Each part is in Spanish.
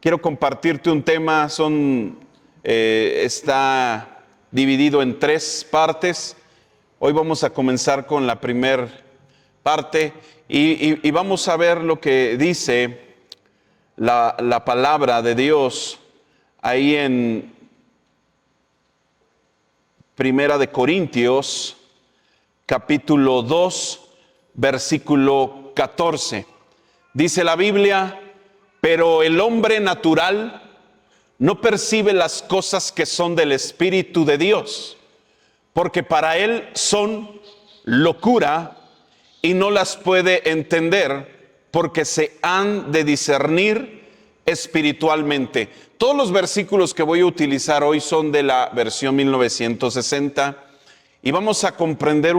Quiero compartirte un tema, está dividido en 3 partes. Hoy vamos a comenzar con la primera parte y vamos a ver lo que dice la palabra de Dios ahí en Primera de Corintios, capítulo 2, versículo 14. Dice la Biblia: pero el hombre natural no percibe las cosas que son del Espíritu de Dios, porque para él son locura y no las puede entender, porque se han de discernir espiritualmente. Todos los versículos que voy a utilizar hoy son de la versión 1960 y vamos a comprender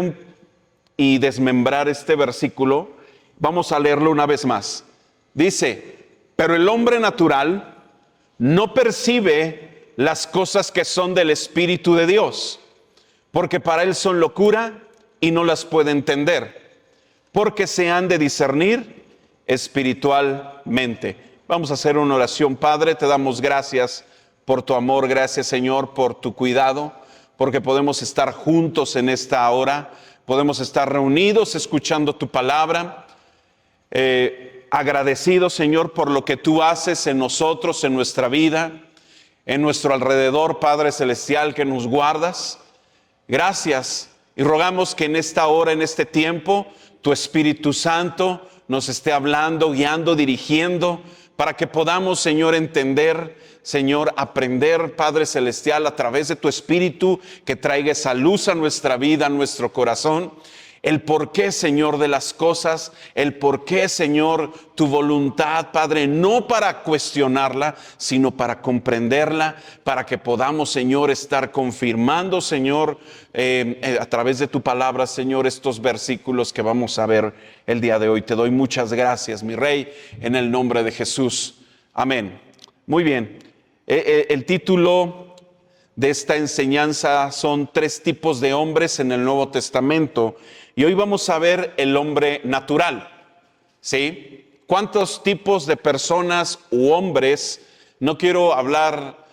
y desmembrar este versículo. Vamos a leerlo una vez más. Dice: pero el hombre natural no percibe las cosas que son del Espíritu de Dios, porque para él son locura y no las puede entender, porque se han de discernir espiritualmente. Vamos a hacer una oración. Padre, te damos gracias por tu amor, gracias Señor por tu cuidado, porque podemos estar juntos en esta hora, podemos estar reunidos escuchando tu palabra. Agradecido, Señor, por lo que tú haces en nosotros, en nuestra vida, en nuestro alrededor, Padre Celestial, que nos guardas. Gracias, y rogamos que en esta hora, en este tiempo, tu Espíritu Santo nos esté hablando, guiando, dirigiendo, para que podamos, Señor, entender, Señor, aprender, Padre Celestial, a través de tu Espíritu, que traiga esa luz a nuestra vida, a nuestro corazón. El porqué, Señor, de las cosas, el porqué, Señor, tu voluntad, Padre, no para cuestionarla, sino para comprenderla, para que podamos, Señor, estar confirmando, Señor, a través de tu palabra, Señor, estos versículos que vamos a ver el día de hoy. Te doy muchas gracias, mi Rey, en el nombre de Jesús. Amén. Muy bien. El título de esta enseñanza son 3 tipos de hombres en el Nuevo Testamento. Y hoy vamos a ver el hombre natural, ¿sí? ¿Cuántos tipos de personas u hombres? No quiero hablar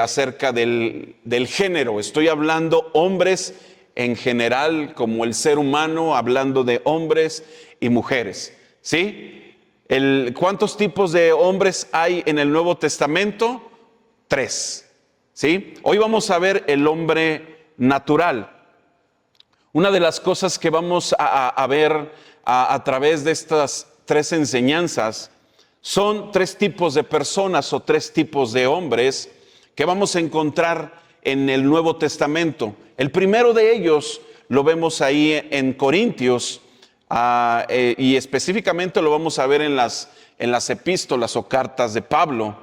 acerca del género, estoy hablando hombres en general, como el ser humano, hablando de hombres y mujeres, ¿sí? ¿Cuántos tipos de hombres hay en el Nuevo Testamento? 3, ¿sí? Hoy vamos a ver el hombre natural. Una de las cosas que vamos a ver a través de estas 3 enseñanzas son 3 tipos de personas o 3 tipos de hombres que vamos a encontrar en el Nuevo Testamento. El primero de ellos lo vemos ahí en Corintios y específicamente lo vamos a ver en las epístolas o cartas de Pablo.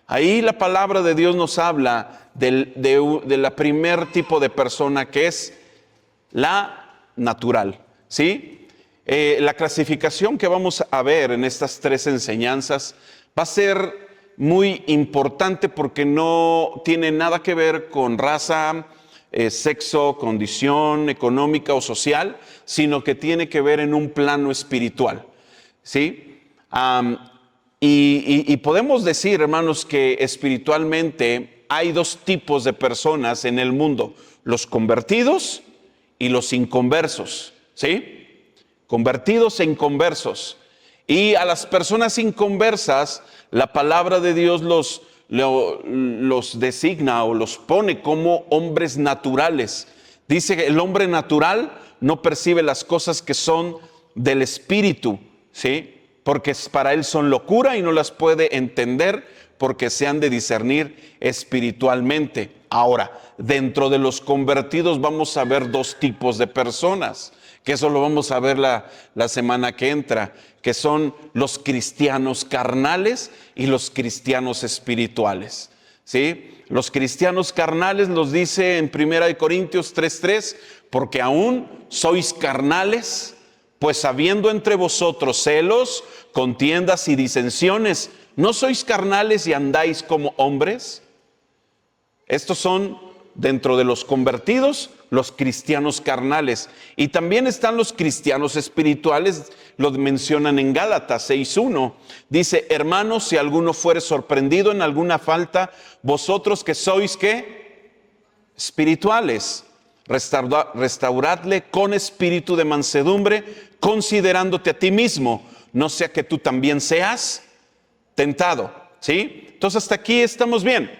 Ahí la palabra de Dios nos habla de la primer tipo de persona, que es la natural, ¿sí? La clasificación que vamos a ver en estas 3 enseñanzas va a ser muy importante porque no tiene nada que ver con raza, sexo, condición económica o social, sino que tiene que ver en un plano espiritual, ¿sí? Y podemos decir, hermanos, que espiritualmente hay 2 tipos de personas en el mundo: los convertidos y los inconversos, ¿sí? Convertidos e inconversos. Y a las personas inconversas, la palabra de Dios los designa o los pone como hombres naturales. Dice que el hombre natural no percibe las cosas que son del Espíritu, ¿sí? Porque para él son locura y no las puede entender, porque se han de discernir espiritualmente. Ahora, dentro de los convertidos vamos a ver 2 tipos de personas, que eso lo vamos a ver la semana que entra, que son los cristianos carnales y los cristianos espirituales, ¿sí? Los cristianos carnales los dice en 1 Corintios 3:3, porque aún sois carnales, pues habiendo entre vosotros celos, contiendas y disensiones, ¿no sois carnales y andáis como hombres? Estos son dentro de los convertidos los cristianos carnales. Y también están los cristianos espirituales, lo mencionan en Gálatas 6:1. Dice, hermanos, si alguno fuere sorprendido en alguna falta, vosotros que sois, ¿qué? Espirituales. Restauradle con espíritu de mansedumbre, considerándote a ti mismo, no sea que tú también seas tentado. ¿Sí? Entonces hasta aquí estamos bien.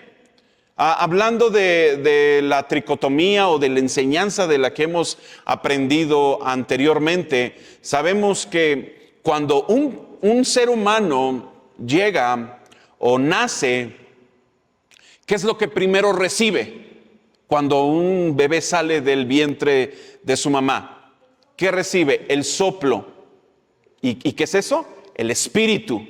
Hablando de la tricotomía o de la enseñanza de la que hemos aprendido anteriormente, sabemos que cuando un ser humano llega o nace, ¿qué es lo que primero recibe? Cuando un bebé sale del vientre de su mamá, ¿qué recibe? El soplo. ¿Y qué es eso? El espíritu.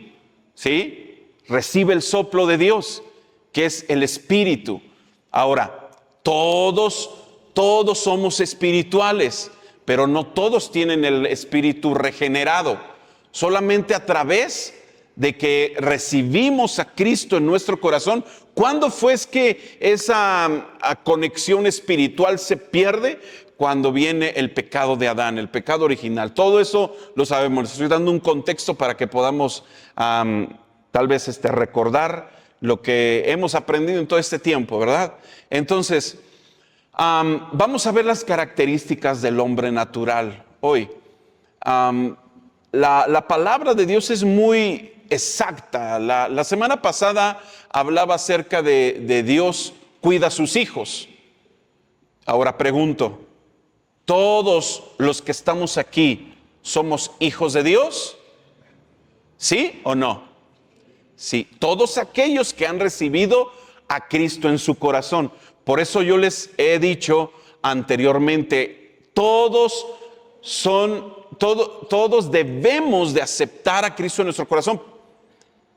¿Sí? Recibe el soplo de Dios, que es el espíritu. Ahora, todos somos espirituales, pero no todos tienen el espíritu regenerado. Solamente a través de que recibimos a Cristo en nuestro corazón. ¿Cuándo fue que esa conexión espiritual se pierde? Cuando viene el pecado de Adán, el pecado original. Todo eso lo sabemos. Les estoy dando un contexto para que podamos tal vez recordar lo que hemos aprendido en todo este tiempo, ¿verdad? Entonces, vamos a ver las características del hombre natural hoy. La palabra de Dios es muy exacta. La semana pasada hablaba acerca de Dios cuida a sus hijos. Ahora pregunto, ¿todos los que estamos aquí somos hijos de Dios? ¿Sí o no? Sí, todos aquellos que han recibido a Cristo en su corazón. Por eso yo les he dicho anteriormente, todos debemos de aceptar a Cristo en nuestro corazón.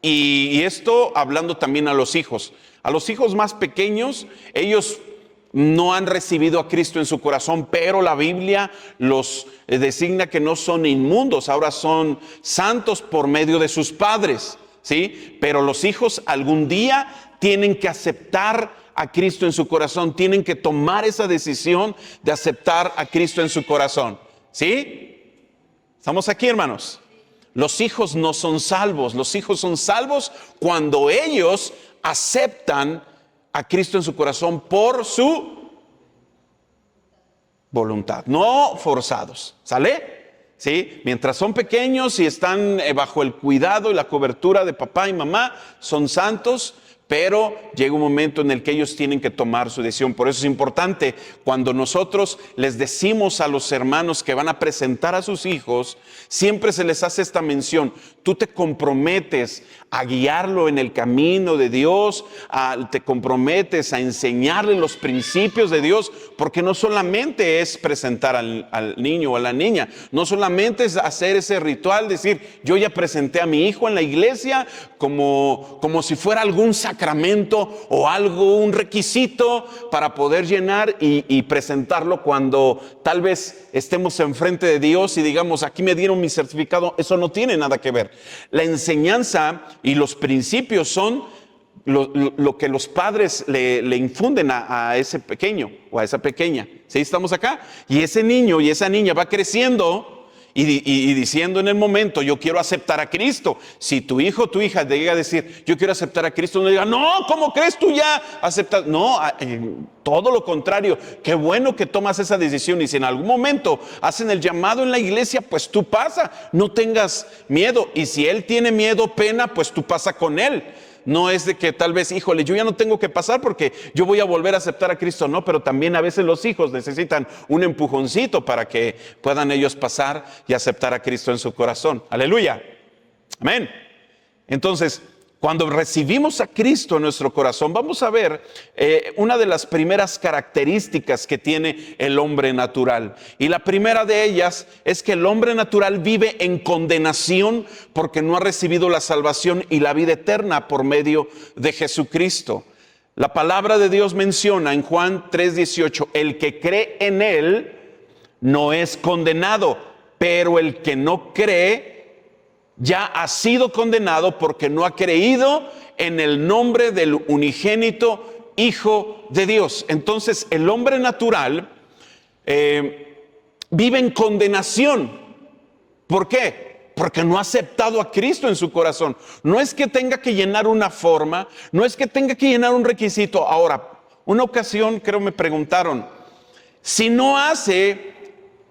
Y esto hablando también a los hijos. A los hijos más pequeños, ellos no han recibido a Cristo en su corazón, pero la Biblia los designa que no son inmundos, ahora son santos por medio de sus padres, ¿sí? Pero los hijos algún día tienen que aceptar a Cristo en su corazón, tienen que tomar esa decisión de aceptar a Cristo en su corazón, ¿sí? ¿Estamos aquí, hermanos? Los hijos no son salvos, los hijos son salvos cuando ellos aceptan a Cristo en su corazón por su voluntad, no forzados, ¿sale? ¿Sí? Mientras son pequeños y están bajo el cuidado y la cobertura de papá y mamá, son santos, pero llega un momento en el que ellos tienen que tomar su decisión. Por eso es importante cuando nosotros les decimos a los hermanos que van a presentar a sus hijos, siempre se les hace esta mención: tú te comprometes a guiarlo en el camino de Dios, te comprometes a enseñarle los principios de Dios, porque no solamente es presentar al niño o a la niña, no solamente es hacer ese ritual, decir yo ya presenté a mi hijo en la iglesia como si fuera algún sacramento o algo, un requisito para poder llenar y presentarlo cuando tal vez estemos enfrente de Dios y digamos, aquí me dieron mi certificado. Eso no tiene nada que ver. La enseñanza y los principios son lo que los padres le infunden a ese pequeño o a esa pequeña. ¿Sí? Estamos acá. Y ese niño y esa niña va creciendo y diciendo en el momento, yo quiero aceptar a Cristo. Si tu hijo o tu hija te llega a decir, yo quiero aceptar a Cristo, no diga, no, ¿cómo crees tú ya aceptas? No, todo lo contrario. Qué bueno que tomas esa decisión. Y si en algún momento hacen el llamado en la iglesia, pues tú pasa, no tengas miedo. Y si él tiene miedo, pena, pues tú pasa con él. No es de que tal vez, híjole, yo ya no tengo que pasar porque yo voy a volver a aceptar a Cristo. No, pero también a veces los hijos necesitan un empujoncito para que puedan ellos pasar y aceptar a Cristo en su corazón. Aleluya. Amén. Entonces, cuando recibimos a Cristo en nuestro corazón, vamos a ver una de las primeras características que tiene el hombre natural. Y la primera de ellas es que el hombre natural vive en condenación porque no ha recibido la salvación y la vida eterna por medio de Jesucristo. La palabra de Dios menciona en Juan 3:18, el que cree en Él no es condenado, pero el que no cree ya ha sido condenado porque no ha creído en el nombre del unigénito Hijo de Dios. Entonces el hombre natural vive en condenación. ¿Por qué? Porque no ha aceptado a Cristo en su corazón. No es que tenga que llenar una forma, no es que tenga que llenar un requisito. Ahora, una ocasión creo me preguntaron, si no hace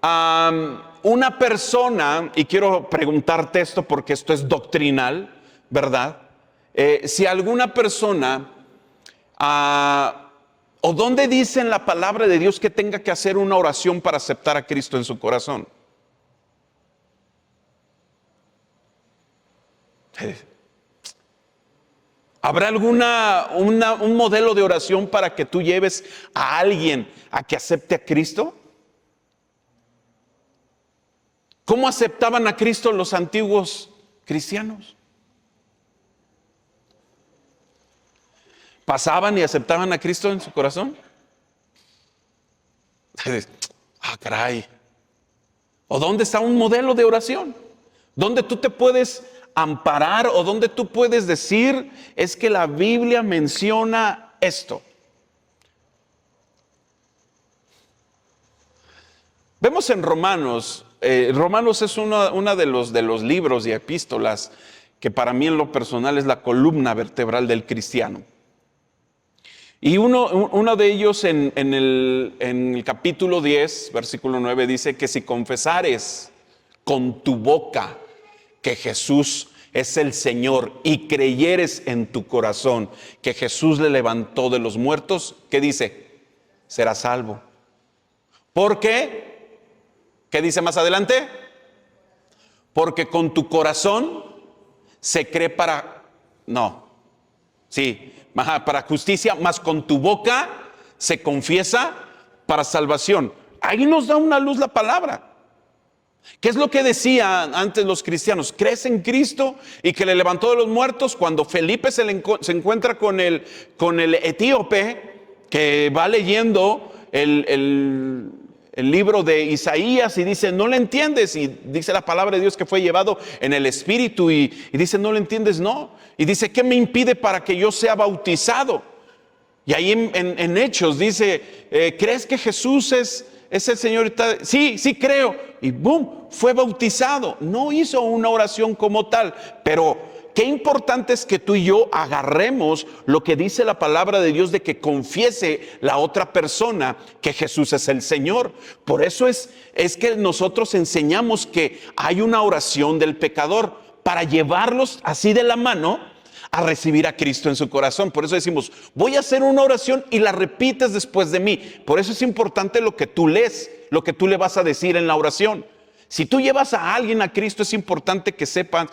una persona, y quiero preguntarte esto porque esto es doctrinal, ¿verdad? Si alguna persona, o dónde dice en la palabra de Dios que tenga que hacer una oración para aceptar a Cristo en su corazón. ¿Habrá un modelo de oración para que tú lleves a alguien a que acepte a Cristo? ¿Cómo aceptaban a Cristo los antiguos cristianos? ¿Pasaban y aceptaban a Cristo en su corazón? Caray. ¿O dónde está un modelo de oración? ¿Dónde tú te puedes amparar o donde tú puedes decir es que la Biblia menciona esto? Vemos en Romanos, Romanos es uno de los libros y epístolas que para mí en lo personal es la columna vertebral del cristiano. Y uno de ellos en el capítulo 10, versículo 9, dice que si confesares con tu boca que Jesús es el Señor y creyeres en tu corazón que Jesús le levantó de los muertos, ¿qué dice? Serás salvo. ¿Por qué? ¿Qué dice más adelante? Porque con tu corazón se cree para justicia, mas con tu boca se confiesa para salvación. Ahí nos da una luz la palabra. ¿Qué es lo que decían antes los cristianos? ¿Crees en Cristo y que le levantó de los muertos? Cuando Felipe se encuentra con el etíope que va leyendo el libro de Isaías y dice, no le entiendes, y dice la palabra de Dios que fue llevado en el Espíritu y dice, no le entiendes, no, y dice, ¿qué me impide para que yo sea bautizado? Y ahí en Hechos dice, ¿crees que Jesús es el Señor? Sí creo, y boom, fue bautizado. No hizo una oración como tal, pero qué importante es que tú y yo agarremos lo que dice la palabra de Dios de que confiese la otra persona que Jesús es el Señor. Por eso es que nosotros enseñamos que hay una oración del pecador para llevarlos así de la mano a recibir a Cristo en su corazón. Por eso decimos, voy a hacer una oración y la repites después de mí. Por eso es importante lo que tú lees, lo que tú le vas a decir en la oración. Si tú llevas a alguien a Cristo, es importante que sepan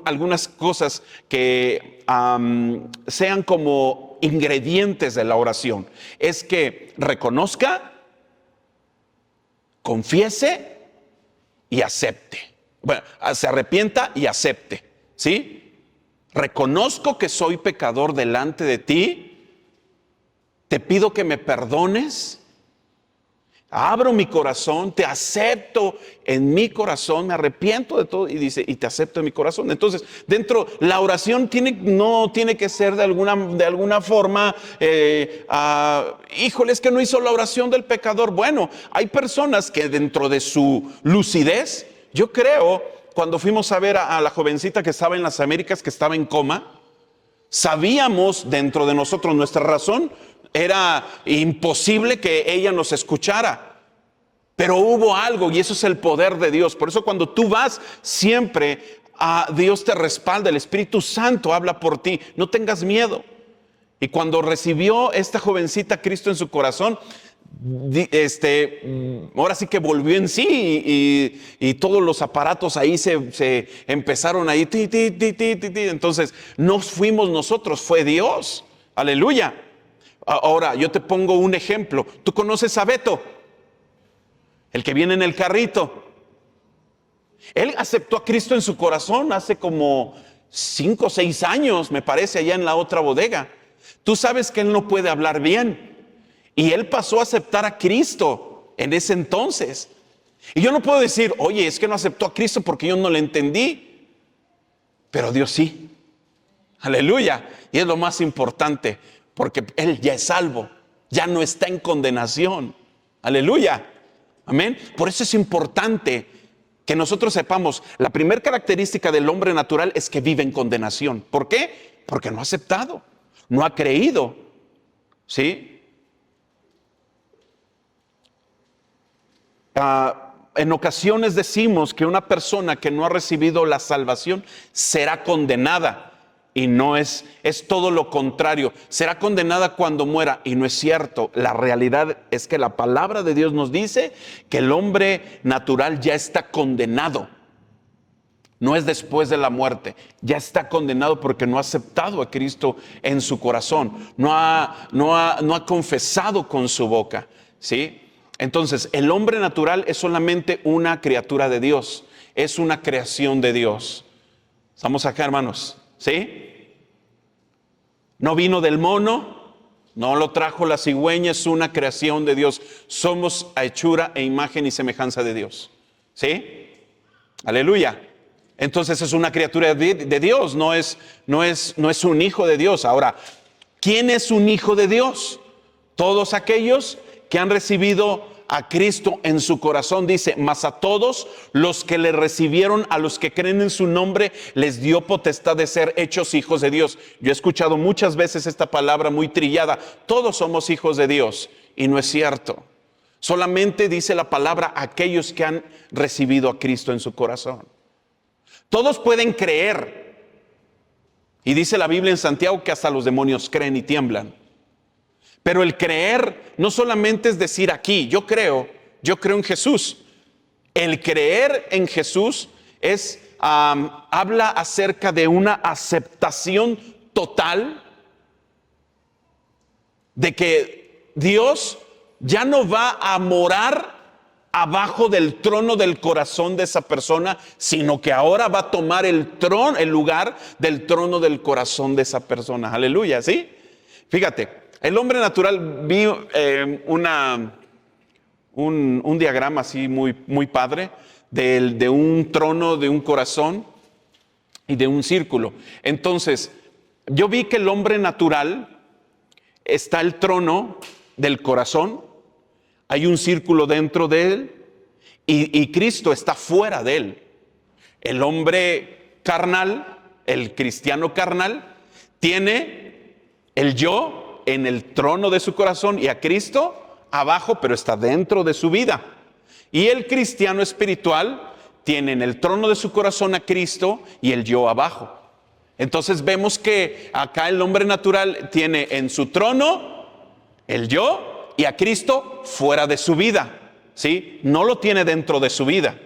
algunas cosas que sean como ingredientes de la oración. Es que reconozca, confiese y acepte. Bueno, se arrepienta y acepte, ¿sí? Reconozco que soy pecador delante de ti. Te pido que me perdones. Abro mi corazón, te acepto en mi corazón, me arrepiento de todo y dice, y te acepto en mi corazón. Entonces, la oración no tiene que ser de alguna forma, híjole, es que no hizo la oración del pecador. Bueno, hay personas que dentro de su lucidez, yo creo, cuando fuimos a ver a la jovencita que estaba en las Américas, que estaba en coma, sabíamos dentro de nosotros, nuestra razón era imposible que ella nos escuchara, pero hubo algo y eso es el poder de Dios. Por eso cuando tú vas, siempre Dios te respalda, el Espíritu Santo habla por ti, no tengas miedo. Y cuando recibió esta jovencita a Cristo en su corazón, ahora sí que volvió en sí y todos los aparatos ahí se empezaron ahí, entonces no fuimos nosotros, fue Dios, aleluya. Ahora yo te pongo un ejemplo. ¿Tú conoces a Beto? El que viene en el carrito. Él aceptó a Cristo en su corazón hace como 5 o 6 años, me parece, allá en la otra bodega. Tú sabes que él no puede hablar bien. Y él pasó a aceptar a Cristo en ese entonces. Y yo no puedo decir, oye, es que no aceptó a Cristo porque yo no le entendí. Pero Dios sí. Aleluya. Y es lo más importante, porque él ya es salvo. Ya no está en condenación. Aleluya. Amén. Por eso es importante que nosotros sepamos, la primera característica del hombre natural es que vive en condenación. ¿Por qué? Porque no ha aceptado, no ha creído. ¿Sí? En ocasiones decimos que una persona que no ha recibido la salvación será condenada. Y no es todo lo contrario. Será condenada cuando muera. Y no es cierto. La realidad es que la palabra de Dios nos dice que el hombre natural ya está condenado. No es después de la muerte. Ya está condenado porque no ha aceptado a Cristo en su corazón. No ha confesado con su boca. ¿Sí? Entonces, el hombre natural es solamente una criatura de Dios. Es una creación de Dios. ¿Estamos acá, hermanos? ¿Sí? No vino del mono, no lo trajo la cigüeña, es una creación de Dios. Somos a hechura e imagen y semejanza de Dios. ¿Sí? Aleluya. Entonces es una criatura de Dios, no es un hijo de Dios. Ahora, ¿quién es un hijo de Dios? Todos aquellos que han recibido a Cristo en su corazón, dice, mas a todos los que le recibieron, a los que creen en su nombre, les dio potestad de ser hechos hijos de Dios. Yo he escuchado muchas veces esta palabra muy trillada, todos somos hijos de Dios, y no es cierto. Solamente dice la palabra aquellos que han recibido a Cristo en su corazón. Todos pueden creer, y dice la Biblia en Santiago que hasta los demonios creen y tiemblan. Pero el creer no solamente es decir aquí, yo creo en Jesús. El creer en Jesús habla acerca de una aceptación total de que Dios ya no va a morar abajo del trono del corazón de esa persona, sino que ahora va a tomar el lugar del trono del corazón de esa persona. Aleluya, ¿sí? Fíjate. El hombre natural, vi un diagrama así muy padre de un trono, de un corazón y de un círculo. Entonces, yo vi que el hombre natural está el trono del corazón, hay un círculo dentro de él y Cristo está fuera de él. El hombre carnal, el cristiano carnal, tiene el yo en el trono de su corazón y a Cristo abajo, pero está dentro de su vida. Y el cristiano espiritual tiene en el trono de su corazón a Cristo y el yo abajo. Entonces vemos que acá el hombre natural tiene en su trono el yo y a Cristo fuera de su vida, ¿sí? No lo tiene dentro de su vida.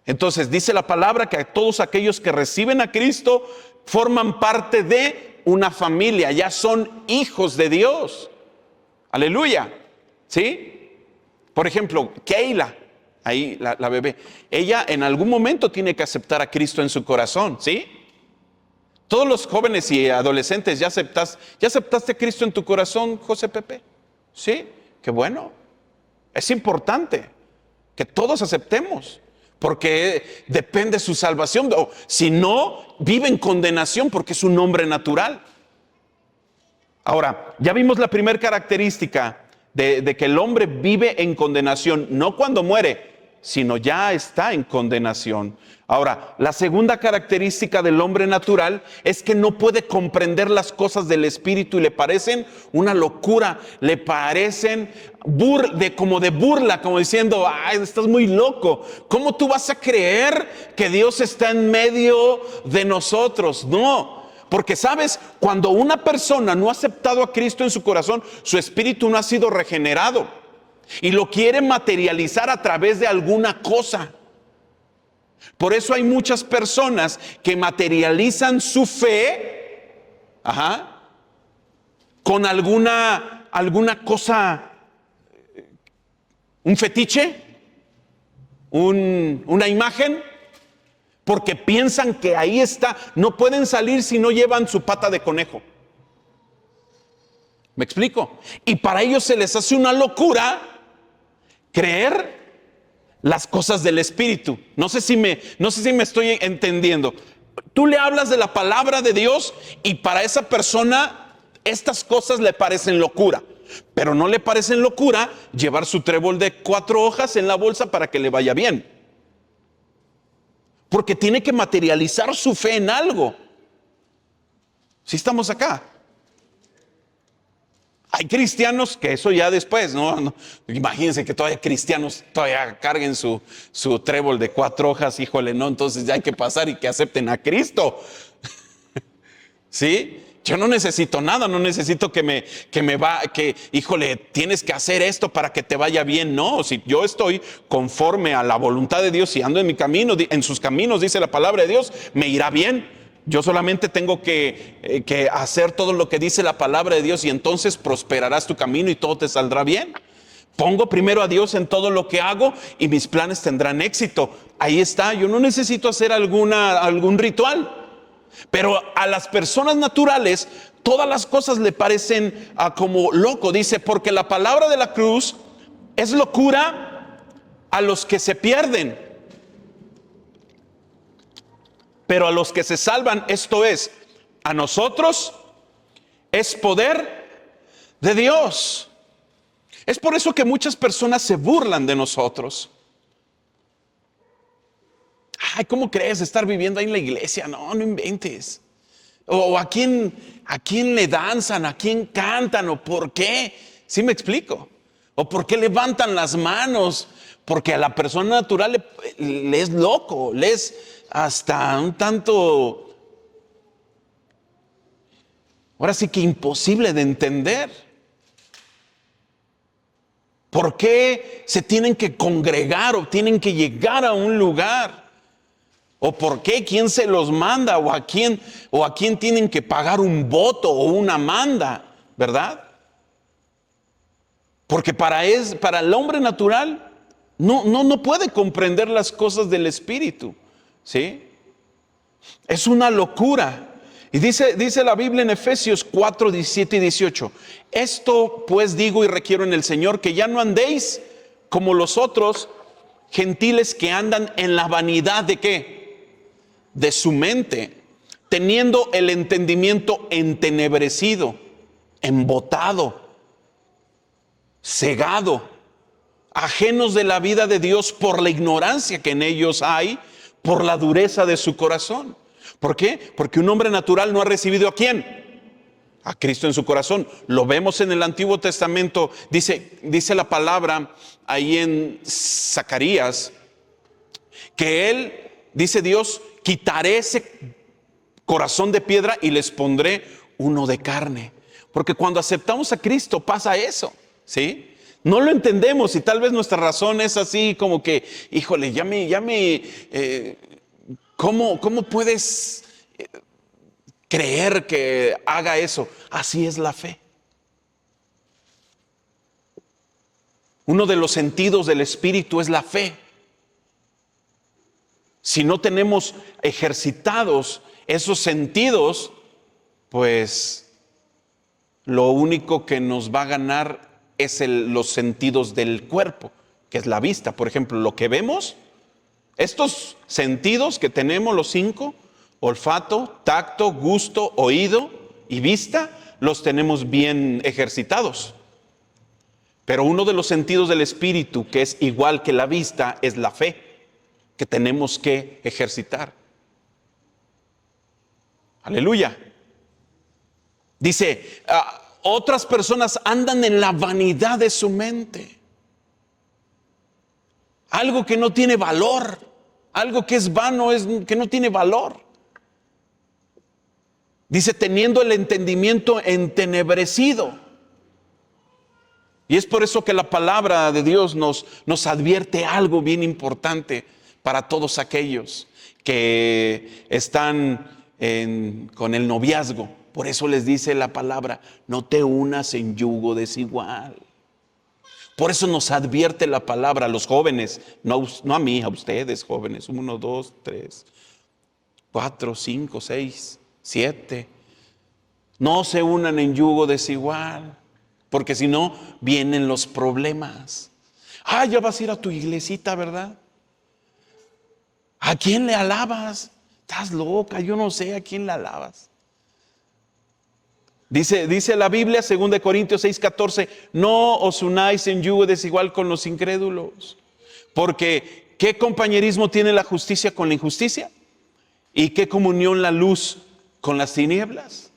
Entonces dice la palabra que todos aquellos que reciben a Cristo forman parte de una familia, ya son hijos de Dios. Aleluya. ¿Sí? Por ejemplo, Keila, ahí la bebé, ella en algún momento tiene que aceptar a Cristo en su corazón, ¿sí? Todos los jóvenes y adolescentes, ¿ya aceptaste a Cristo en tu corazón, José Pepe? Sí, qué bueno. Es importante que todos aceptemos, porque depende su salvación. O si no, vive en condenación porque es un hombre natural. Ahora, ya vimos la primera característica de que el hombre vive en condenación, no cuando muere, sino ya está en condenación. Ahora, la segunda característica del hombre natural es que no puede comprender las cosas del Espíritu y le parecen una locura, le parecen como de burla, como diciendo, ay, estás muy loco. ¿Cómo tú vas a creer que Dios está en medio de nosotros? No. Porque sabes, cuando una persona no ha aceptado a Cristo en su corazón, su espíritu no ha sido regenerado y lo quiere materializar a través de alguna cosa. Por eso hay muchas personas que materializan su fe con alguna cosa, un fetiche, una imagen. Porque piensan que ahí está, no pueden salir si no llevan su pata de conejo. ¿Me explico? Y para ellos se les hace una locura creer las cosas del Espíritu. No sé si me estoy entendiendo. Tú le hablas de la palabra de Dios y para esa persona estas cosas le parecen locura. pero no le parece locura llevar su trébol de 4 hojas en la bolsa para que le vaya bien. Porque tiene que materializar su fe en algo. Si estamos acá. Hay cristianos que eso ya después, ¿no? Imagínense que todavía cristianos todavía carguen su trébol de 4 hojas, híjole, no, entonces ya hay que pasar y que acepten a Cristo. ¿Sí? Yo no necesito nada, no necesito híjole, tienes que hacer esto para que te vaya bien. No, si yo estoy conforme a la voluntad de Dios y ando en mi camino, en sus caminos, dice la palabra de Dios, me irá bien. Yo solamente tengo que hacer todo lo que dice la palabra de Dios y entonces prosperarás tu camino y todo te saldrá bien. Pongo primero a Dios en todo lo que hago y mis planes tendrán éxito. Ahí está, yo no necesito hacer algún ritual. Pero a las personas naturales todas las cosas le parecen como loco. Dice, porque la palabra de la cruz es locura a los que se pierden, pero a los que se salvan, esto es, a nosotros, es poder de Dios. Es por eso que muchas personas se burlan de nosotros. Ay, ¿cómo crees estar viviendo ahí en la iglesia? No, no inventes. O a quién le danzan, a quién cantan, o por qué. ¿Sí me explico? O por qué levantan las manos. Porque a la persona natural le es loco, le es hasta un tanto, ahora sí que imposible de entender. ¿Por qué se tienen que congregar o tienen que llegar a un lugar? ¿O por qué? ¿Quién se los manda? ¿O a quién tienen que pagar un voto o una manda? ¿Verdad? Porque para el hombre natural no puede comprender las cosas del Espíritu. ¿Sí? Es una locura. Y dice la Biblia en Efesios 4, 17 y 18. Esto pues digo y requiero en el Señor, que ya no andéis como los otros gentiles que andan en la vanidad de ¿qué? De su mente, teniendo el entendimiento entenebrecido, embotado, cegado, ajenos de la vida de Dios por la ignorancia que en ellos hay, por la dureza de su corazón. ¿Por qué? Porque un hombre natural no ha recibido ¿a quién? A Cristo en su corazón. Lo vemos en el Antiguo Testamento. Dice la palabra ahí en Zacarías que Él, dice Dios, quitaré ese corazón de piedra y les pondré uno de carne. Porque cuando aceptamos a Cristo pasa eso, ¿sí? No lo entendemos y tal vez nuestra razón es así como que, híjole, ¿cómo puedes creer que haga eso? Así es la fe. Uno de los sentidos del Espíritu es la fe. Si no tenemos ejercitados esos sentidos, pues lo único que nos va a ganar es los sentidos del cuerpo, que es la vista. Por ejemplo, lo que vemos, estos sentidos que tenemos los 5, olfato, tacto, gusto, oído y vista, los tenemos bien ejercitados. Pero uno de los sentidos del Espíritu, que es igual que la vista, es la fe, que tenemos que ejercitar. Aleluya. Dice, otras personas andan en la vanidad de su mente. Algo que no tiene valor, algo que es vano, que no tiene valor. Dice, teniendo el entendimiento entenebrecido. Y es por eso que la palabra de Dios nos advierte algo bien importante para todos aquellos que están con el noviazgo. Por eso les dice la palabra, no te unas en yugo desigual. Por eso nos advierte la palabra a los jóvenes, no a mí, a ustedes jóvenes, 1, 2, 3, 4, 5, 6, 7. No se unan en yugo desigual, porque si no, vienen los problemas. Ya vas a ir a tu iglesita, ¿verdad? ¿A quién le alabas? Estás loca, yo no sé a quién le alabas. Dice la Biblia, 2 Corintios 6:14, no os unáis en yugo desigual con los incrédulos. Porque ¿qué compañerismo tiene la justicia con la injusticia? ¿Y qué comunión la luz con las tinieblas?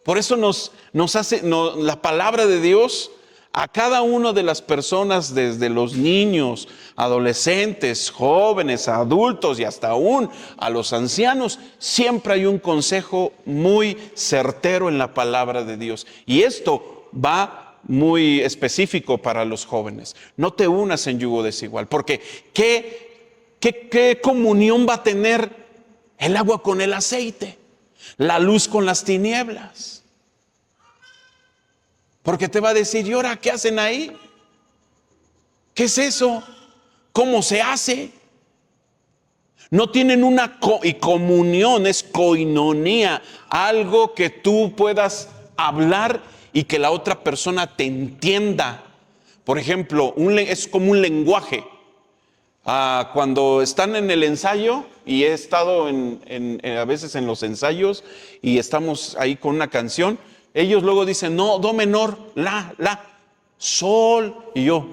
Por eso nos hace la palabra de Dios a cada una de las personas, desde los niños, adolescentes, jóvenes, adultos y hasta aún a los ancianos, siempre hay un consejo muy certero en la palabra de Dios. Y esto va muy específico para los jóvenes. No te unas en yugo desigual, porque ¿qué comunión va a tener el agua con el aceite? La luz con las tinieblas. Porque te va a decir, ¿y ahora qué hacen ahí? ¿Qué es eso? ¿Cómo se hace? No tienen una comunión, es koinonía, algo que tú puedas hablar y que la otra persona te entienda. Por ejemplo, es como un lenguaje. Cuando están en el ensayo, y he estado a veces en los ensayos y estamos ahí con una canción, ellos luego dicen, no, do menor, la, sol, y yo.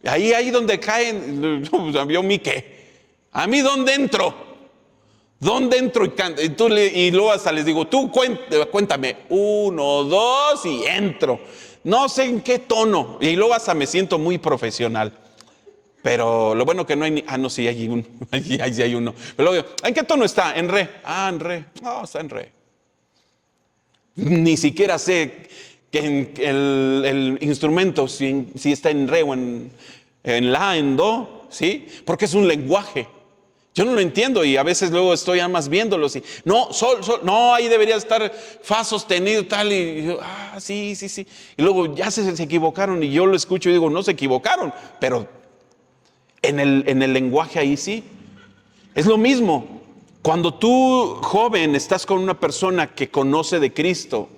Ahí donde caen, yo mi qué. A mí, ¿dónde entro? ¿Dónde entro y canto? Y luego hasta les digo, tú cuéntame, 1, 2 y entro. No sé en qué tono. Y luego hasta me siento muy profesional. Pero lo bueno que no hay no, sí hay uno. Allí hay uno. Pero luego, ¿en qué tono está? En re. En re. No, está en re. Ni siquiera sé que el instrumento, si está en re o en la, en do, ¿sí? Porque es un lenguaje. Yo no lo entiendo y a veces luego estoy más viéndolos y, no, sol, no, ahí debería estar fa sostenido tal y yo, sí. Y luego ya se equivocaron y yo lo escucho y digo, no se equivocaron, pero en el lenguaje ahí sí. Es lo mismo. Cuando tú, joven, estás con una persona que conoce de Cristo,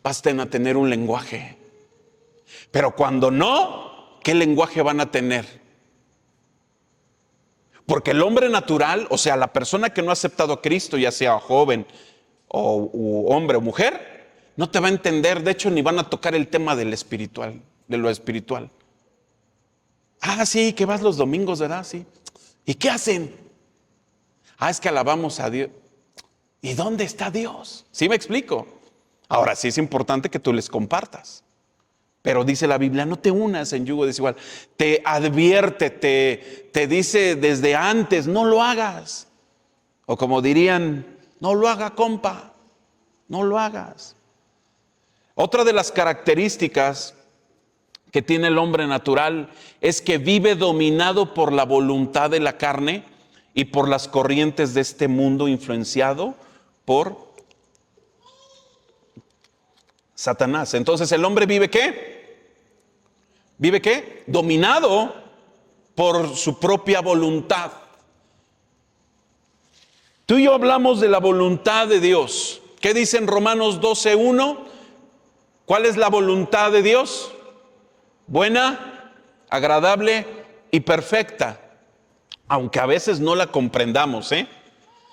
vas a tener un lenguaje. Pero cuando no, ¿qué lenguaje van a tener? Porque el hombre natural, o sea, la persona que no ha aceptado a Cristo, ya sea joven o hombre o mujer, no te va a entender. De hecho, ni van a tocar el tema del espiritual, de lo espiritual. Sí, que vas los domingos, ¿verdad? Sí. ¿Y qué hacen? Es que alabamos a Dios. ¿Y dónde está Dios? ¿Sí me explico? Ahora sí es importante que tú les compartas. Pero dice la Biblia, no te unas en yugo desigual. Te advierte, te dice desde antes, no lo hagas. O como dirían, no lo haga, compa. No lo hagas. Otra de las características que tiene el hombre natural es que vive dominado por la voluntad de la carne y por las corrientes de este mundo, influenciado por Satanás. Entonces el hombre vive ¿qué? ¿Vive qué? Dominado por su propia voluntad. Tú y yo hablamos de la voluntad de Dios. ¿Qué dice en Romanos 12:1? ¿Cuál es la voluntad de Dios? Buena, agradable y perfecta. Aunque a veces no la comprendamos,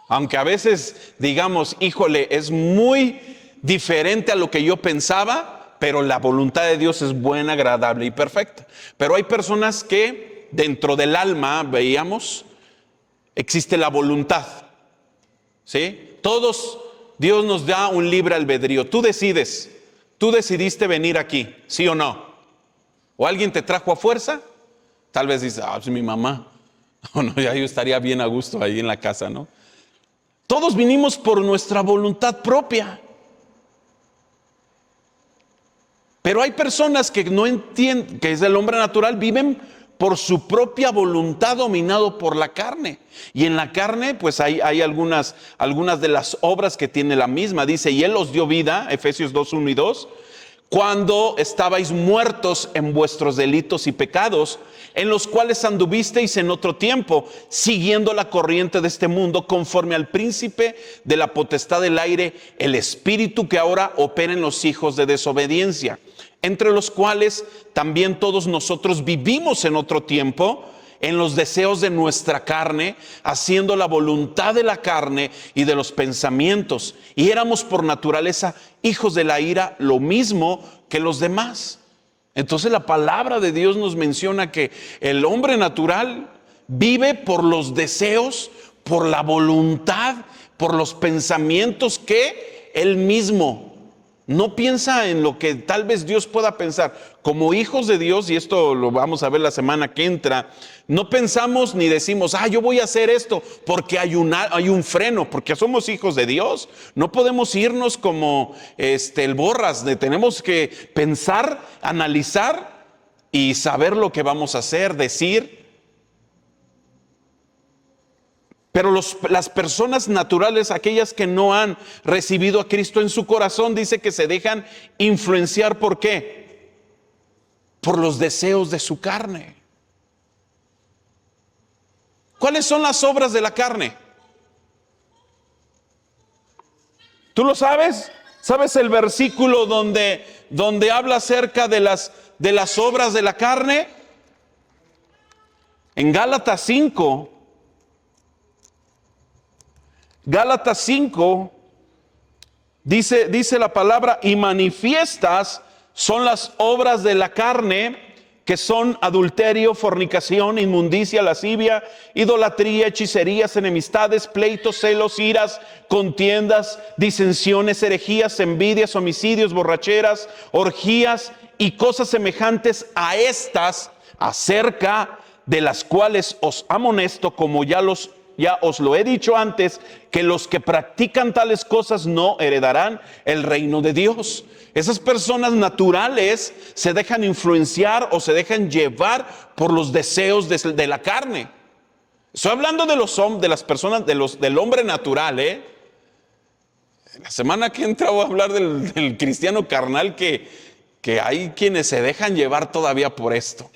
aunque a veces digamos, híjole, es muy diferente a lo que yo pensaba, pero la voluntad de Dios es buena, agradable y perfecta. Pero hay personas que dentro del alma, veíamos, existe la voluntad, ¿sí? Todos, Dios nos da un libre albedrío. Tú decidiste venir aquí, ¿sí o no? ¿O alguien te trajo a fuerza? Tal vez dices, es mi mamá. No, ya yo estaría bien a gusto ahí en la casa, ¿no? Todos vinimos por nuestra voluntad propia. Pero hay personas que no entienden, que es el hombre natural, viven por su propia voluntad, dominado por la carne. Y en la carne, pues hay algunas de las obras que tiene la misma. Dice, y Él os dio vida, Efesios 2:1 y 2, cuando estabais muertos en vuestros delitos y pecados, en los cuales anduvisteis en otro tiempo, siguiendo la corriente de este mundo, conforme al príncipe de la potestad del aire, el espíritu que ahora opera en los hijos de desobediencia, entre los cuales también todos nosotros vivimos en otro tiempo, en los deseos de nuestra carne, haciendo la voluntad de la carne y de los pensamientos. Y éramos por naturaleza hijos de la ira, lo mismo que los demás. Entonces la palabra de Dios nos menciona que el hombre natural vive por los deseos, por la voluntad, por los pensamientos que él mismo no piensa en lo que tal vez Dios pueda pensar. Como hijos de Dios, y esto lo vamos a ver la semana que entra, no pensamos ni decimos, yo voy a hacer esto porque hay un freno, porque somos hijos de Dios. No podemos irnos como el borras, tenemos que pensar, analizar y saber lo que vamos a hacer, decir. Pero las personas naturales, aquellas que no han recibido a Cristo en su corazón, dice que se dejan influenciar. ¿Por qué? Por los deseos de su carne. ¿Cuáles son las obras de la carne? ¿Tú lo sabes? ¿Sabes el versículo donde habla acerca de las obras de la carne? En Gálatas 5. Gálatas 5 dice la palabra: y manifiestas son las obras de la carne, que son adulterio, fornicación, inmundicia, lascivia, idolatría, hechicerías, enemistades, pleitos, celos, iras, contiendas, disensiones, herejías, envidias, homicidios, borracheras, orgías y cosas semejantes a estas, acerca de las cuales os amonesto, como ya os lo he dicho antes, que los que practican tales cosas no heredarán el reino de Dios. Esas personas naturales se dejan influenciar o se dejan llevar por los deseos de la carne. Estoy hablando de las personas, del hombre natural. La semana que entra voy a hablar del cristiano carnal, que hay quienes se dejan llevar todavía por esto,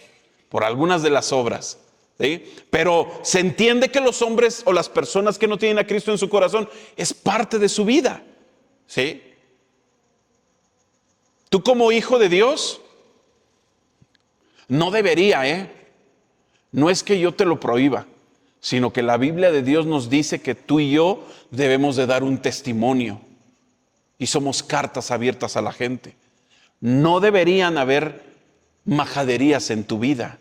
por algunas de las obras. ¿Sí? Pero se entiende que los hombres o las personas que no tienen a Cristo en su corazón es parte de su vida. ¿Sí? Tú como hijo de Dios no debería, no es que yo te lo prohíba, sino que la Biblia de Dios nos dice que tú y yo debemos de dar un testimonio y somos cartas abiertas a la gente. No deberían haber majaderías en tu vida.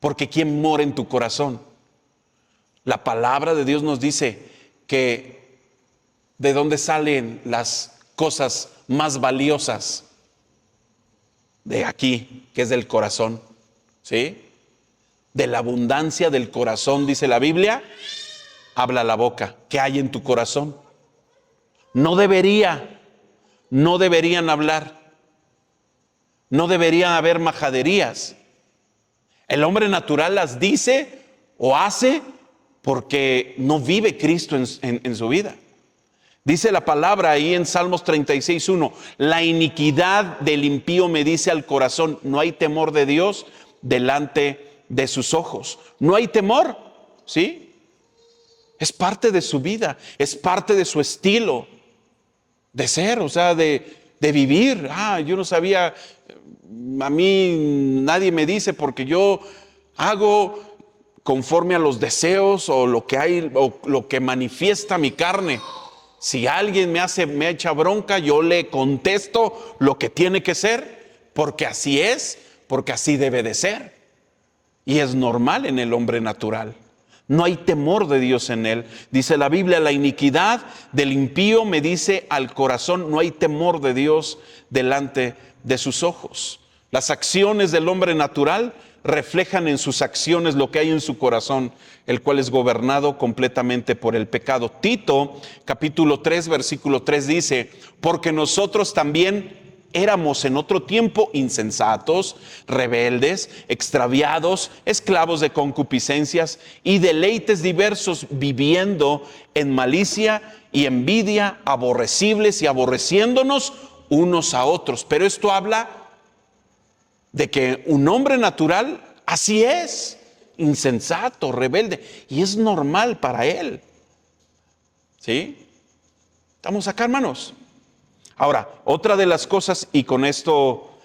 Porque ¿quién mora en tu corazón? La palabra de Dios nos dice que de dónde salen las cosas más valiosas. De aquí, que es del corazón. ¿Sí? De la abundancia del corazón, dice la Biblia, habla la boca. ¿Qué hay en tu corazón? No deberían hablar. No deberían haber majaderías. El hombre natural las dice o hace porque no vive Cristo en su vida. Dice la palabra ahí en Salmos 36:1, la iniquidad del impío me dice al corazón, no hay temor de Dios delante de sus ojos. No hay temor, ¿sí? Es parte de su vida, es parte de su estilo de ser, o sea, de vivir. Yo no sabía, a mí nadie me dice porque yo hago conforme a los deseos o lo que hay o lo que manifiesta mi carne. Si alguien me echa bronca, yo le contesto lo que tiene que ser, porque así es, porque así debe de ser. Y es normal en el hombre natural. No hay temor de Dios en él. Dice la Biblia, la iniquidad del impío me dice al corazón, no hay temor de Dios delante de sus ojos. Las acciones del hombre natural reflejan en sus acciones lo que hay en su corazón, el cual es gobernado completamente por el pecado. Tito, capítulo 3, versículo 3 dice, porque nosotros también éramos en otro tiempo insensatos, rebeldes, extraviados, esclavos de concupiscencias y deleites diversos, viviendo en malicia y envidia, aborrecibles y aborreciéndonos unos a otros. Pero esto habla de que un hombre natural así es, insensato, rebelde, y es normal para él. ¿Sí? ¿Estamos acá, hermanos? Ahora, otra de las cosas, y con esto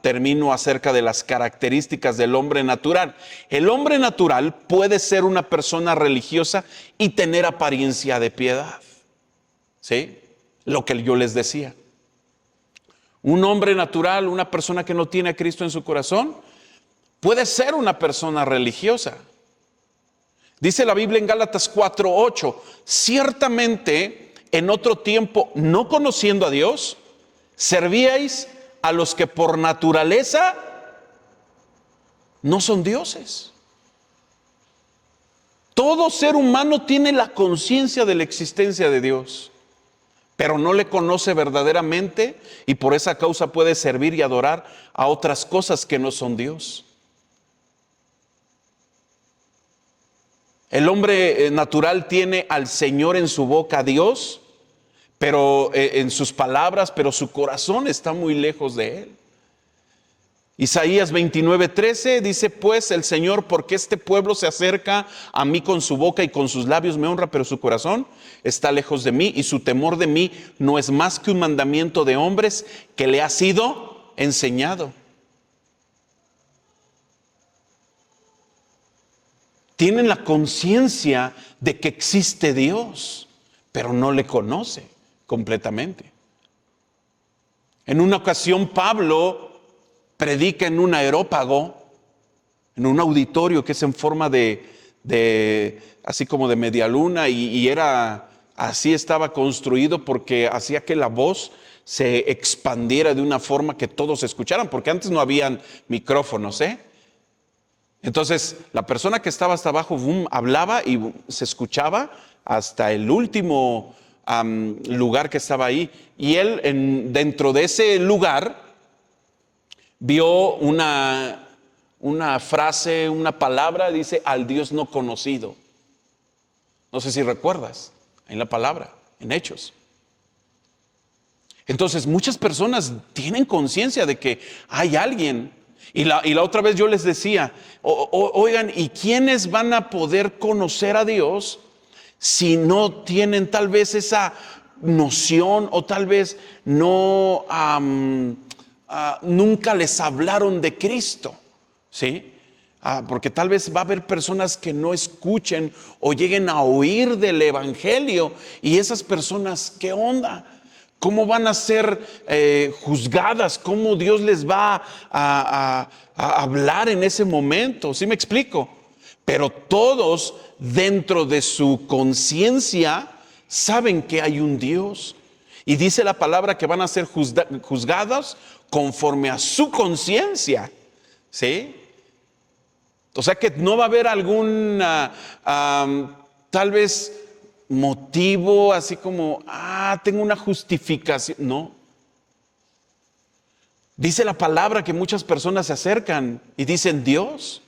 termino acerca de las características del hombre natural. El hombre natural puede ser una persona religiosa y tener apariencia de piedad. ¿Sí? Lo que yo les decía. Un hombre natural, una persona que no tiene a Cristo en su corazón, puede ser una persona religiosa. Dice la Biblia en Gálatas 4:8, ciertamente en otro tiempo, no conociendo a Dios, servíais a los que por naturaleza no son dioses. Todo ser humano tiene la conciencia de la existencia de Dios, pero no le conoce verdaderamente y por esa causa puede servir y adorar a otras cosas que no son Dios. El hombre natural tiene al Señor en su boca, a Dios, pero en sus palabras, pero su corazón está muy lejos de Él. Isaías 29:13 dice, pues el Señor, porque este pueblo se acerca a mí con su boca y con sus labios me honra, pero su corazón está lejos de mí y su temor de mí no es más que un mandamiento de hombres que le ha sido enseñado. Tienen la conciencia de que existe Dios, pero no le conoce completamente. En una ocasión Pablo predica en un aerópago, en un auditorio que es en forma de así como de media luna y era así, estaba construido porque hacía que la voz se expandiera de una forma que todos escucharan, porque antes no habían micrófonos, Entonces la persona que estaba hasta abajo hablaba y se escuchaba hasta el último lugar que estaba ahí. Y él dentro de ese lugar vio una frase, una palabra, dice, al Dios no conocido. No sé si recuerdas, en la palabra, en Hechos. Entonces muchas personas tienen conciencia de que hay alguien. Y la otra vez yo les decía, oigan, ¿y quiénes van a poder conocer a Dios si no tienen tal vez esa noción o tal vez no nunca les hablaron de Cristo? ¿Sí? Porque tal vez va a haber personas que no escuchen o lleguen a oír del Evangelio y esas personas, ¿qué onda? ¿Cómo van a ser juzgadas? ¿Cómo Dios les va a hablar en ese momento? ¿Sí me explico? Pero todos dentro de su conciencia saben que hay un Dios. Y dice la palabra que van a ser juzgados conforme a su conciencia. ¿Sí? O sea que no va a haber algún tal vez motivo así como, tengo una justificación. No. Dice la palabra que muchas personas se acercan y dicen Dios.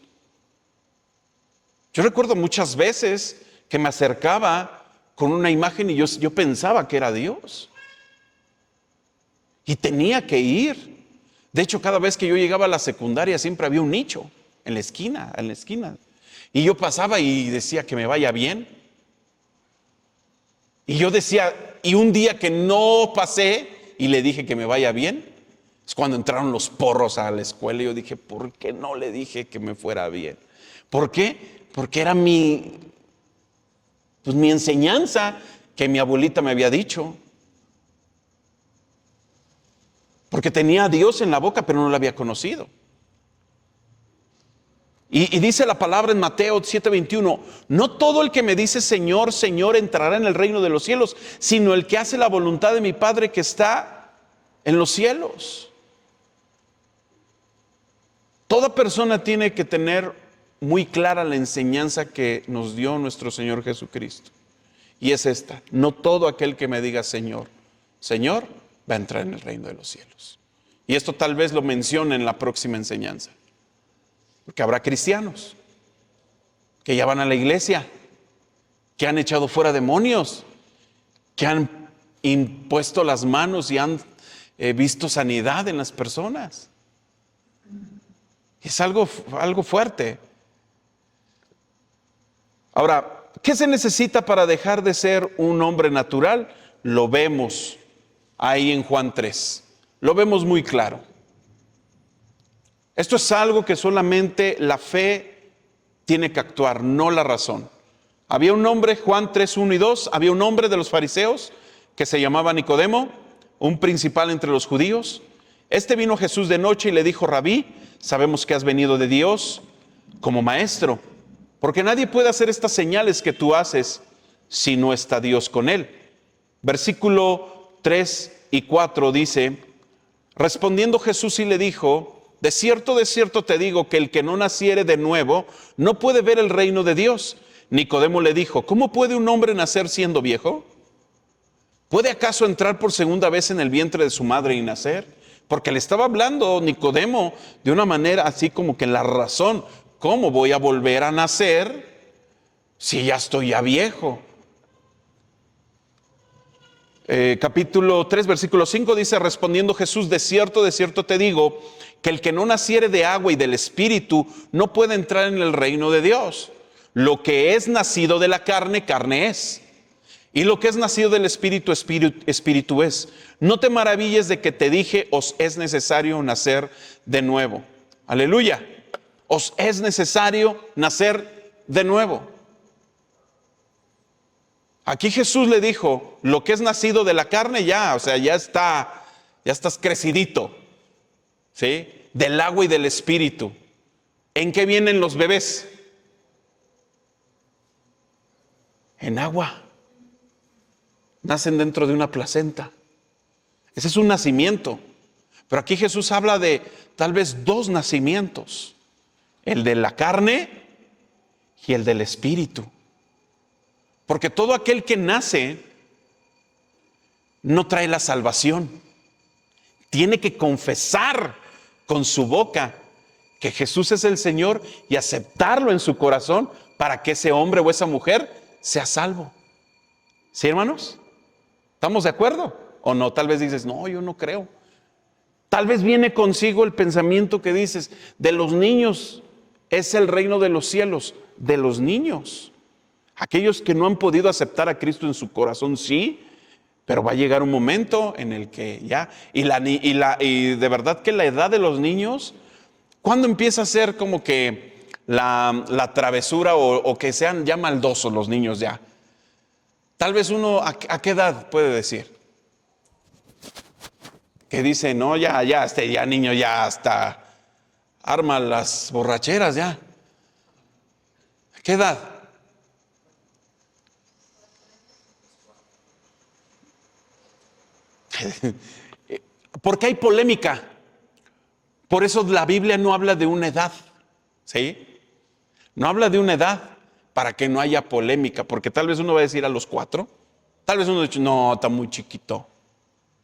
Yo recuerdo muchas veces que me acercaba con una imagen y yo pensaba que era Dios. Y tenía que ir. De hecho, cada vez que yo llegaba a la secundaria siempre había un nicho en la esquina. Y yo pasaba y decía que me vaya bien. Y yo decía, y un día que no pasé y le dije que me vaya bien, es cuando entraron los porros a la escuela y yo dije, ¿por qué no le dije que me fuera bien? ¿Por qué? Porque era mi enseñanza que mi abuelita me había dicho. Porque tenía a Dios en la boca, pero no lo había conocido. Y dice la palabra en Mateo 7:21, no todo el que me dice Señor, Señor entrará en el reino de los cielos, sino el que hace la voluntad de mi Padre que está en los cielos. Toda persona tiene que tener muy clara la enseñanza que nos dio nuestro Señor Jesucristo. Y es esta, no todo aquel que me diga Señor, Señor, va a entrar en el reino de los cielos. Y esto tal vez lo mencione en la próxima enseñanza. Porque habrá cristianos que ya van a la iglesia, que han echado fuera demonios, que han impuesto las manos y han visto sanidad en las personas. Es algo fuerte. Ahora, ¿qué se necesita para dejar de ser un hombre natural? Lo vemos ahí en Juan 3. Lo vemos muy claro. Esto es algo que solamente la fe tiene que actuar, no la razón. Había un hombre, Juan 3, 1 y 2, había un hombre de los fariseos que se llamaba Nicodemo, un principal entre los judíos. Este vino a Jesús de noche y le dijo: Rabí, sabemos que has venido de Dios como maestro, porque nadie puede hacer estas señales que tú haces si no está Dios con él. Versículo 3 y 4 dice: respondiendo Jesús y le dijo: de cierto te digo que el que no naciere de nuevo no puede ver el reino de Dios. Nicodemo le dijo: ¿cómo puede un hombre nacer siendo viejo? ¿Puede acaso entrar por segunda vez en el vientre de su madre y nacer? Porque le estaba hablando Nicodemo de una manera así como que en la razón. ¿Cómo voy a volver a nacer si ya estoy ya viejo? Capítulo 3, versículo 5 dice: respondiendo Jesús: de cierto te digo que el que no naciere de agua y del Espíritu no puede entrar en el reino de Dios. Lo que es nacido de la carne, carne es. Y lo que es nacido del Espíritu, espíritu es. No te maravilles de que te dije: os es necesario nacer de nuevo. Aleluya. Os es necesario nacer de nuevo. Aquí Jesús le dijo: lo que es nacido de la carne ya, o sea, ya estás crecidito, ¿sí? Del agua y del Espíritu. ¿En qué vienen los bebés? En agua. Nacen dentro de una placenta. Ese es un nacimiento. Pero aquí Jesús habla de tal vez dos nacimientos: el de la carne y el del Espíritu. Porque todo aquel que nace no trae la salvación. Tiene que confesar con su boca que Jesús es el Señor y aceptarlo en su corazón para que ese hombre o esa mujer sea salvo. ¿Sí, hermanos? ¿Estamos de acuerdo? ¿O no? Tal vez dices: no, yo no creo. Tal vez viene consigo el pensamiento que dices: de los niños es el reino de los cielos. De los niños. Aquellos que no han podido aceptar a Cristo en su corazón, sí, pero va a llegar un momento en el que ya, y de verdad que la edad de los niños, ¿cuándo empieza a ser como que la travesura o que sean ya maldosos los niños ya? Tal vez uno, ¿a qué edad puede decir? Que dice: no, ya niño ya hasta arma las borracheras ya. ¿A qué edad? Porque hay polémica. Por eso la Biblia no habla de una edad, ¿sí? No habla de una edad para que no haya polémica, porque tal vez uno va a decir a los 4, tal vez uno dice: no, está muy chiquito,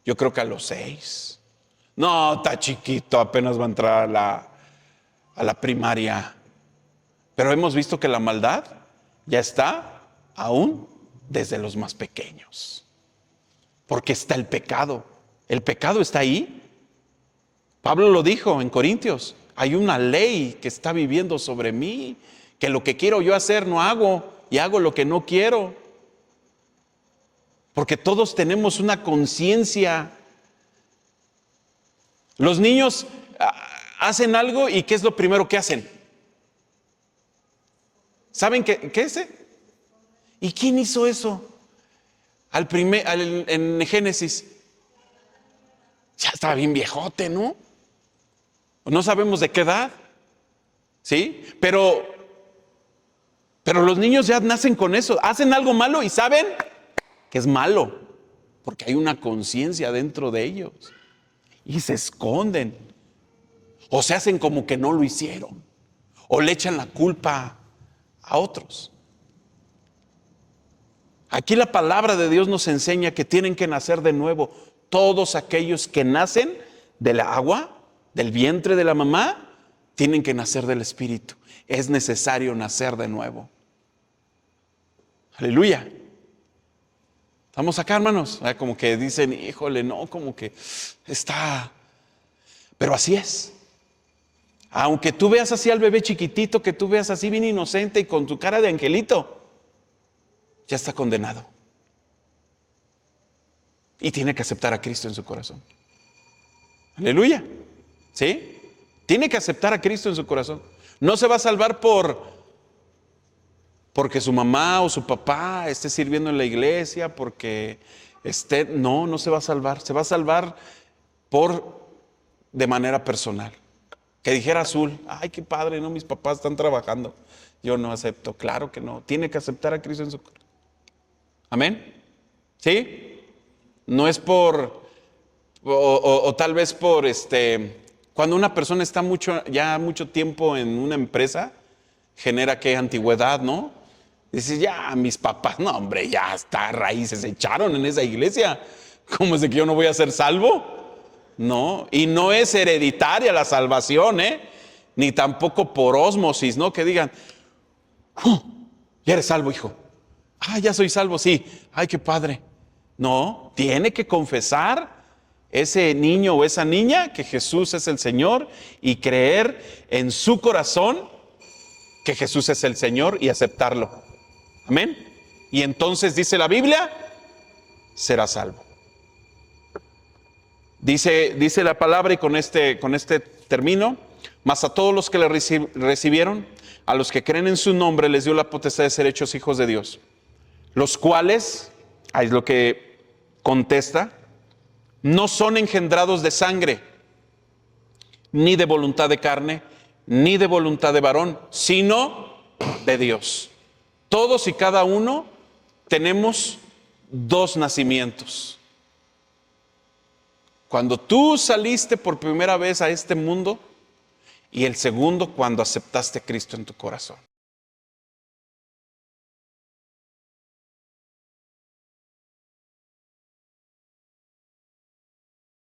yo creo que a los 6, no, está chiquito, apenas va a entrar a la primaria. Pero hemos visto que la maldad ya está aún desde los más pequeños. Porque está el pecado. El pecado está ahí. Pablo lo dijo en Corintios: hay una ley que está viviendo sobre mí, que lo que quiero yo hacer no hago, y hago lo que no quiero. Porque todos tenemos una conciencia. Los niños hacen algo y ¿qué es lo primero que hacen? ¿Saben qué es? ¿Y quién hizo eso? En Génesis, ya estaba bien viejote, ¿no? No sabemos de qué edad, ¿sí? Pero los niños ya nacen con eso, hacen algo malo y saben que es malo, porque hay una conciencia dentro de ellos y se esconden, o se hacen como que no lo hicieron, o le echan la culpa a otros. Aquí la palabra de Dios nos enseña que tienen que nacer de nuevo todos aquellos que nacen del agua, del vientre de la mamá, tienen que nacer del Espíritu. Es necesario nacer de nuevo. Aleluya. ¿Estamos acá, hermanos? Como que dicen: híjole, no, como que está. Pero así es. Aunque tú veas así al bebé chiquitito, que tú veas así bien inocente y con tu cara de angelito, ya está condenado. Y tiene que aceptar a Cristo en su corazón. Aleluya. ¿Sí? Tiene que aceptar a Cristo en su corazón. No se va a salvar porque su mamá o su papá esté sirviendo en la iglesia, porque no se va a salvar. Se va a salvar de manera personal. Que dijera Azul, ay, qué padre, no, mis papás están trabajando. Yo no acepto. Claro que no. Tiene que aceptar a Cristo en su corazón. Amén. ¿Sí? No es o tal vez cuando una persona está ya mucho tiempo en una empresa, genera que antigüedad, ¿no? Dices, ya, mis papás, no, hombre, ya hasta raíces se echaron en esa iglesia. ¿Cómo es de que yo no voy a ser salvo? No, y no es hereditaria la salvación, ni tampoco por ósmosis, ¿no? Que digan, ya eres salvo, hijo. Ah, ya soy salvo, sí. Ay, qué padre. No, tiene que confesar ese niño o esa niña que Jesús es el Señor y creer en su corazón que Jesús es el Señor y aceptarlo. Amén. Y entonces dice la Biblia, será salvo. Dice la palabra, y con este termino, mas a todos los que le recibieron, a los que creen en su nombre, les dio la potestad de ser hechos hijos de Dios, los cuales, ahí es lo que contesta, no son engendrados de sangre, ni de voluntad de carne, ni de voluntad de varón, sino de Dios. Todos y cada uno tenemos dos nacimientos. Cuando tú saliste por primera vez a este mundo, y el segundo cuando aceptaste a Cristo en tu corazón.